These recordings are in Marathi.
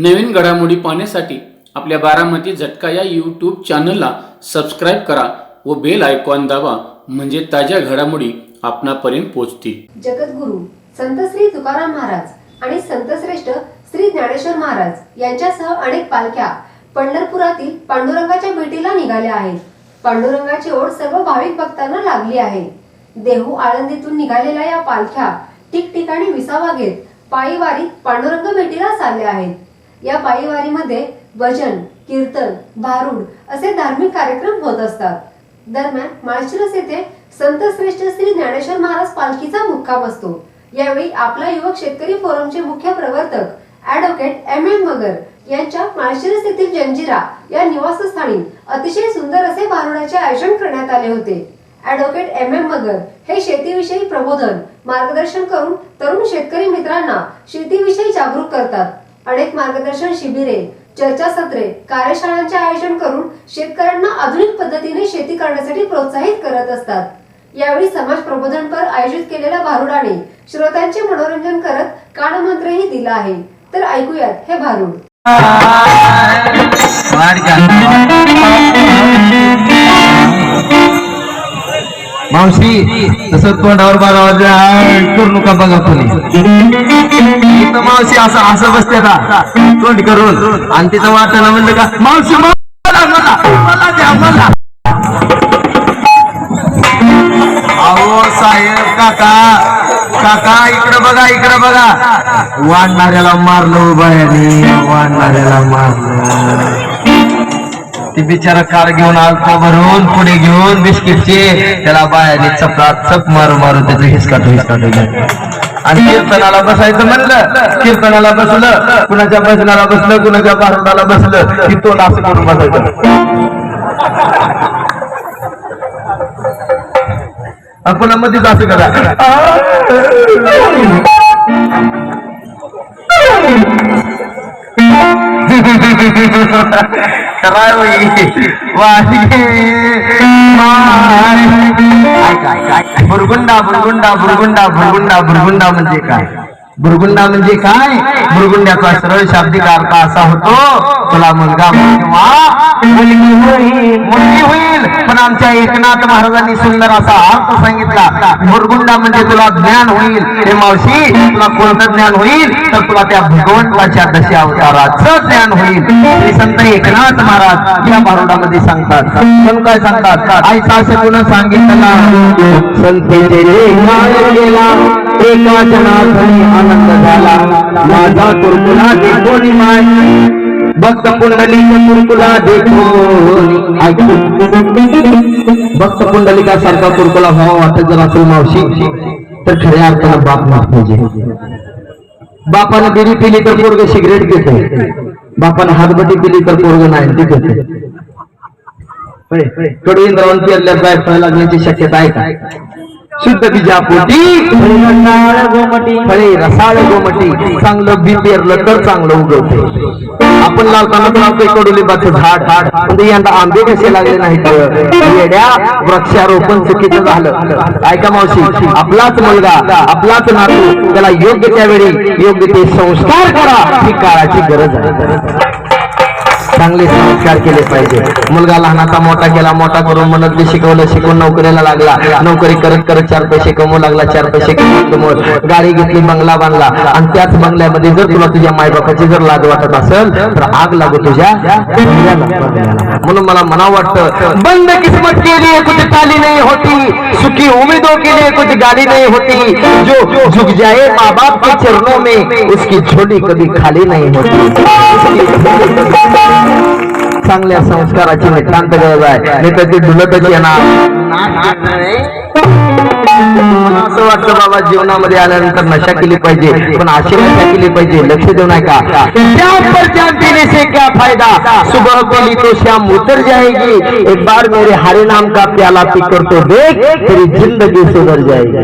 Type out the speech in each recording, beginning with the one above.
नवीन घडामोडी पाहण्यासाठी आपल्या बारामती झटका या यूट्यूब चॅनलला सबस्क्राईब करा व बेल आयकॉन दाबा, म्हणजे ताज्या घडामोडी आपणापर्यंत पोहोचतील। जगद्गुरू संत श्री तुकाराम महाराज आणि संत श्रेष्ठ श्री ज्ञानेश्वर महाराज यांच्यासह अनेक पालख्या पंढरपुरातील पांडुरंगाच्या भेटीला निघाल्या आहेत। पांडुरंगाची ओढ सर्व भाविक भक्तांना लागली आहे। देहू आळंदीतून निघालेल्या या पालख्या ठिकठिकाणी विसावा घेत पायी वारीत पांडुरंग भेटीला चालल्या आहेत। या पायी वारीमध्ये भजन, कीर्तन, भारुड असे धार्मिक कार्यक्रम होत असतात। दरम्यान माळशिरस येथे संत श्रेष्ठ श्री ज्ञानेश्वर महाराज पालखीचा मुक्काम असतो। यावेळी आपला युवक शेतकरी फोरमचे मुख्य प्रवर्तक ॲडव्होकेट MM मगर यांच्या माळशिरस येथील जंजिरा या निवासस्थानी अतिशय सुंदर असे भारुडाचे आयोजन करण्यात आले होते। ॲडव्होकेट MM मगर हे शेतीविषयी प्रबोधन, मार्गदर्शन करून तरुण शेतकरी मित्रांना शेतीविषयी जागरूक करतात। अनेक मार्गदर्शन शिबिरे, चर्चासत्रे, कार्यशाळांचे आयोजन करून शेतकऱ्यांना आधुनिक पद्धतीने शेती करण्यासाठी प्रोत्साहित करत असतात। यावेळी समाज प्रबोधनपर आयोजित केलेल्या भारुडाने श्रोत्यांचे मनोरंजन करत कानमंत्रही दिला आहे। तर ऐकूयात हे भारुड। मावशी तसं तोंडावर बारावाजा करू नका बघा कोणी। इथं मावशी असं असं बसते का तोंड करून, आणि तिथं वाटायला म्हणलं का मावशी मला मला मला द्या मला। अहो साहेब, काका काका इकडं बघा इकडं बघा, वाढणाऱ्याला मारलं बायाने, वाढणाऱ्याला मारलं। ती बिचारा कार घेऊन आलता भरून पुढे घेऊन बिस्किटचे, त्याला बायाने चपला चप मारू मारू त्याचं हिसकाट आणि कीर्तनाला बसायचं म्हणलं, कीर्तनाला बसलं, कुणाच्या भजनाला बसलं, कुणाच्या भारुडाला बसलं की तो असं करून बसायचं। आपण मध्येच असं करा बुरगुंडा बुरगुंडा बुरगुंडा बुरगुंडा बुरगुंडा म्हणजे काय? बुरगुंडा म्हणजे काय? बुरगुंड्याचा सरळ शाब्दिक अर्थ असा होतो, तुला मुलगा मुलगी होईल। पण आमच्या एकनाथ महाराजांनी सुंदर असा अर्थ सांगितला, बुरगुंडा म्हणजे तुला ज्ञान होईल। हे मावशी, तुला कोणतं ज्ञान होईल? तर तुला त्या भगवंताच्या दशा अवताराचं ज्ञान होईल। श्री संत एकनाथ महाराज या भारुडामध्ये सांगतात। पण काय सांगतात? आईचा शकून सांगितला, संतेचे एका जनार्दनी आनंद झाला, माझा कुरकुला देखोनी माय, भक्त पुंडलिक कुरकुला देखोनी। भक्त पुंडलिका सारखा कुरकुला व्हावा वाटत जर असेल मावशी, तर खऱ्या अर्थानं बाप माफ पाहिजे। बापानं बिडी पिली तर पोरग सिगरेट घेते, बापानं हातबटी पिली तर पोरग नाही ते घेते। कडू इंद्रावण पेरल्या बाय लागण्याची शक्यता आहे का? शुद्ध बीजापोटी फळे रसाळ गोमटी, चांगलं बी पेरलं तर चांगलं उगवते। आपण लावताना लावतोय कडुलिंबाचं झाड झाड, म्हणजे यंदा आंबे कसे लागले नाहीत? येड्या, वृक्षारोपण चुकीचं झालं। ऐका मावशी, आपलाच मुलगा आपलाच नातू, त्याला योग्य त्यावेळी योग्य ते संस्कार करा, ही काळाची गरज आहे। चांगले संस्कार केले पाहिजे। मुलगा लहानाचा मोठा केला, मोठा करून म्हणत बी शिकवलं, शिकून नोकरीला लागला, नोकरी करत करत 4 पैसे कमवू लागला, 4 पैसे कमवत गाडी घेतली, बंगला बांधला, आणि त्याच बंगल्यामध्ये जर तुला तुझ्या मायबापाची जर लाज वाटत असेल तर आग लागू तुझ्या बंगल्याला। म्हणून मला म्हणावं वाटतं, बंद किस्मत के लिए कुछ ताली नहीं होती, सुखी उम्मीदों के लिए कुछ गाली नहीं होती, जो झुक जाए माँ बाप के चरणों में उसकी झोली कभी खाली नहीं होती। चांगल्या संस्काराची नितांत गरज आहे, नाही तर ती डुलतच येणार। असं वाटतं बाबा, जीवनामध्ये आल्यानंतर नशा केली पाहिजे, पण अशी नशा केली पाहिजे, लक्ष देऊ नये का? जान पर जान देने से क्या फायदा, सुबह पीली तो शाम उतर जाएगी, एक बार मेरे हरे नाम का प्याला पीकर तो देख, तेरी जिंदगी सुधर जाएगी।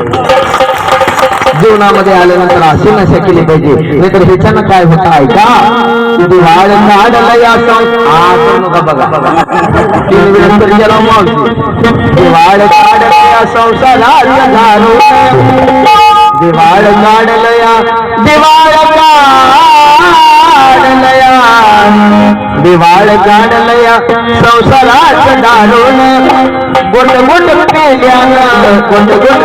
जीवनामध्ये आल्यानंतर अशी नशा केली पाहिजे, नाहीतर ह्याच्यानं काय होतं ऐका? दिवाळ काढला या नका बघा, 3 वेळेस तरी गेला मावशी। दिवाळ काढला या संसारात घालू, दिवाळ काढलं या, दिवाळ काढलं काढलया दिवाळ काढलया संसारात दारून गोट गोट पेल्यानं गोट गोट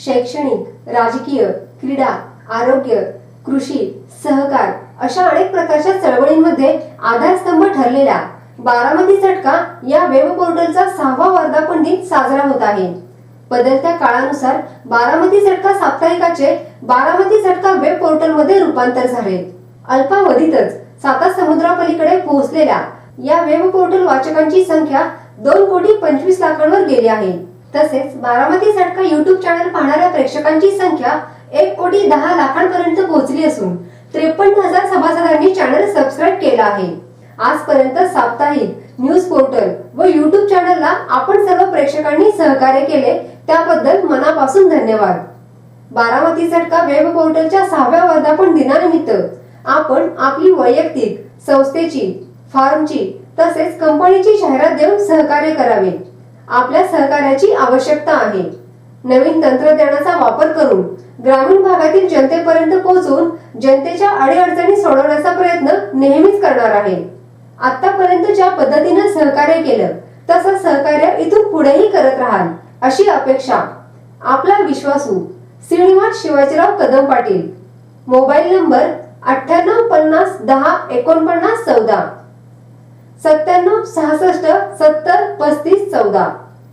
शैक्षणिक, राजकीय, क्रीडा, आरोग्य, कृषी, सहकार अशा अनेक प्रकारच्या चळवळींमध्ये आधारस्तंभ ठरलेल्या बारामती झटका या वेब पोर्टलचा 6वा वर्धापन दिन साजरा होत आहे. बदलत्या काळानुसार बारामती झटका साप्ताहिकाचे बारामती झटका वेब पोर्टल मध्ये रूपांतर झाले. अल्पावधीतच साता समुद्रापलीकडे पोहोचलेल्या या वेब पोर्टल वाचकांची संख्या 2,25,00,000 गेली आहे. तसेच बारामती झटका युट्यूब चॅनल पाहणाऱ्या प्रेक्षकांची संख्या 1,10,00,000 पर्यंत पोहोचली असून 53,000 सभासदांनी चॅनल सबस्क्राईब केला आहे. आजपर्यंत साप्ताहिक न्यूज पोर्टल व युट्यूब चॅनलला आपण सर्व प्रेक्षकांनी सहकार्य केले त्याबद्दल मनापासून धन्यवाद. बारामती झटका वेब पोर्टलच्या 6व्या वर्धापन दिनानिमित्त आपण आपली वैयक्तिक, संस्थेची, फार्मची तसेच कंपनीची जाहिरात देऊन सहकार्य करावे. आपल्या सहकार्याची आवश्यकता आहे. नवीन तंत्रज्ञानाचा वापर करून ग्रामीण भागातील जनतेपर्यंत पोहोचून जनतेच्या अडीअडचणी सोडवण्याचा प्रयत्न नेहमीच करणार आहे. आतापर्यंत ज्या पद्धतीने सहकार्य केलं तसं सहकार्य इथून पुढेही करत राहाल अशी अपेक्षा. आपला विश्वासू श्रीनिवास शिवाजीराव कदम पाटील. Mobile number 9850 10 49 14 97 66 70 35 14.